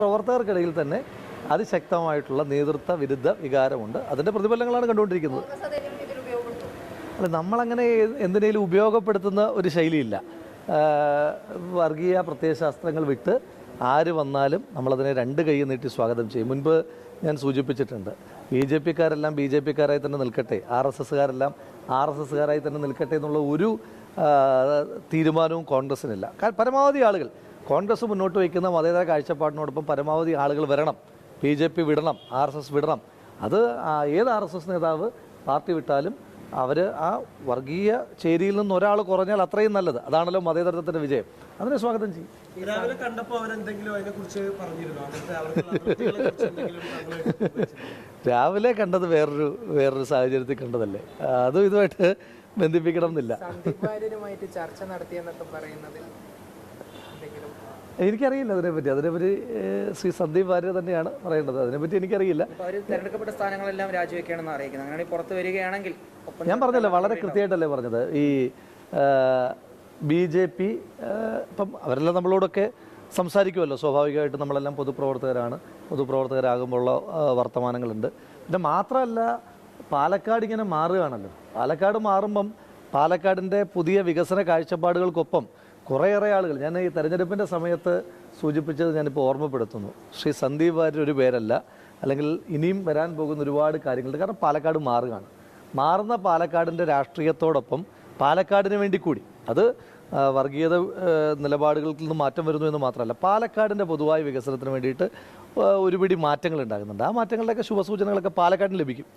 പ്രവർത്തകർക്കിടയിൽ തന്നെ അതിശക്തമായിട്ടുള്ള നേതൃത്വ വിരുദ്ധ വികാരമുണ്ട്. അതിൻ്റെ പ്രതിഫലങ്ങളാണ് കണ്ടുകൊണ്ടിരിക്കുന്നത്. അല്ല, നമ്മളങ്ങനെ എന്തിനേലും ഉപയോഗപ്പെടുത്തുന്ന ഒരു ശൈലിയില്ല. വർഗീയ പ്രത്യയശാസ്ത്രങ്ങൾ വിട്ട് ആര് വന്നാലും നമ്മളതിനെ രണ്ട് കൈ നീട്ടി സ്വാഗതം ചെയ്യും. മുൻപ് ഞാൻ സൂചിപ്പിച്ചിട്ടുണ്ട്, ബി ജെ പിക്കാരെല്ലാം ബി ജെ പിക്കാരായി തന്നെ നിൽക്കട്ടെ, ആർ എസ് എസ്സുകാരെല്ലാം ആർ എസ് എസ്സുകാരായി തന്നെ നിൽക്കട്ടെ എന്നുള്ള ഒരു തീരുമാനവും കോൺഗ്രസ്സിനില്ല. പരമാവധി ആളുകൾ കോൺഗ്രസ് മുന്നോട്ട് വയ്ക്കുന്ന മതേതര കാഴ്ചപ്പാടിനോടൊപ്പം പരമാവധി ആളുകൾ വരണം. ബി ജെ പി വിടണം, ആർ എസ് എസ് വിടണം. അത് ഏത് ആർ എസ് എസ് നേതാവ് പാർട്ടി വിട്ടാലും അവർ ആ വർഗീയ ചേരിയിൽ നിന്ന് ഒരാൾ കുറഞ്ഞാൽ അത്രയും നല്ലത്. അതാണല്ലോ മതേതരത്വത്തിൻ്റെ വിജയം. അതിനെ സ്വാഗതം ചെയ്യും. രാവിലെ കണ്ടത് വേറൊരു സാഹചര്യത്തിൽ കണ്ടതല്ലേ, അതും ഇതുമായിട്ട് ബന്ധിപ്പിക്കണം എന്നില്ല. എനിക്കറിയില്ല അതിനെപ്പറ്റി ശ്രീ സന്ദീപ് വാര്യർ തന്നെയാണ് പറയേണ്ടത്. അതിനെപ്പറ്റി എനിക്കറിയില്ല. തെരഞ്ഞെടുക്കപ്പെട്ട സ്ഥാനങ്ങളെല്ലാം രാജിവെക്കുകയാണെന്ന് അറിയിക്കുന്നത്. അങ്ങനെ പുറത്ത് വരികയാണെങ്കിൽ ഞാൻ പറഞ്ഞല്ലോ, വളരെ കൃത്യമായിട്ടല്ലേ പറഞ്ഞത്. ഈ ബി ജെ പി ഇപ്പം അവരെല്ലാം നമ്മളോടൊക്കെ സംസാരിക്കുമല്ലോ. സ്വാഭാവികമായിട്ട് നമ്മളെല്ലാം പൊതുപ്രവർത്തകരാകുമ്പോഴുള്ള വർത്തമാനങ്ങളുണ്ട്. പിന്നെ മാത്രമല്ല, പാലക്കാട് ഇങ്ങനെ മാറുകയാണല്ലോ. പാലക്കാട് മാറുമ്പം പാലക്കാടിൻ്റെ പുതിയ വികസന കാഴ്ചപ്പാടുകൾക്കൊപ്പം കുറേയേറെ ആളുകൾ, ഞാൻ ഈ തെരഞ്ഞെടുപ്പിൻ്റെ സമയത്ത് സൂചിപ്പിച്ചത് ഞാനിപ്പോൾ ഓർമ്മപ്പെടുത്തുന്നു. ശ്രീ സന്ദീപ് വാര്യർ ഒരു പേരല്ല, അല്ലെങ്കിൽ ഇനിയും വരാൻ പോകുന്ന ഒരുപാട് കാര്യങ്ങളുണ്ട്. കാരണം പാലക്കാട് മാറുകയാണ്. മാറുന്ന പാലക്കാടിൻ്റെ രാഷ്ട്രീയത്തോടൊപ്പം പാലക്കാടിന് വേണ്ടി കൂടി, അത് വർഗീയത നിലപാടുകളിൽ നിന്ന് മാറ്റം വരുന്നു എന്ന് മാത്രമല്ല, പാലക്കാടിൻ്റെ പൊതുവായ വികസനത്തിന് വേണ്ടിയിട്ട് ഒരുപിടി മാറ്റങ്ങൾ ഉണ്ടാകുന്നുണ്ട്. ആ മാറ്റങ്ങളുടെയൊക്കെ ശുഭസൂചനകളൊക്കെ പാലക്കാടിന് ലഭിക്കും.